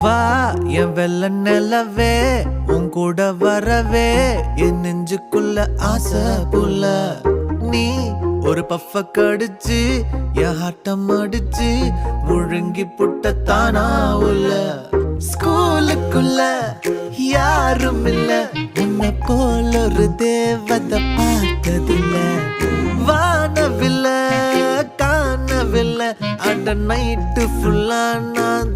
வா என் வெள்ள நிலவே உன் கூட வரவே என் நெஞ்சுக்குள்ள ஆசை புள்ள நீ ஒரு பஃப கடிச்சு என் ஹாட்டம் அடிச்சு முழுங்கி புட்ட தானா உள்ள ஸ்கூலுக்குள்ள யாரும் இல்ல உன்னை போல ஒரு தேவதை பார்த்ததில்ல வானவில்ல காணவில்லை அட நைட்டு ஃபுல்லா நான்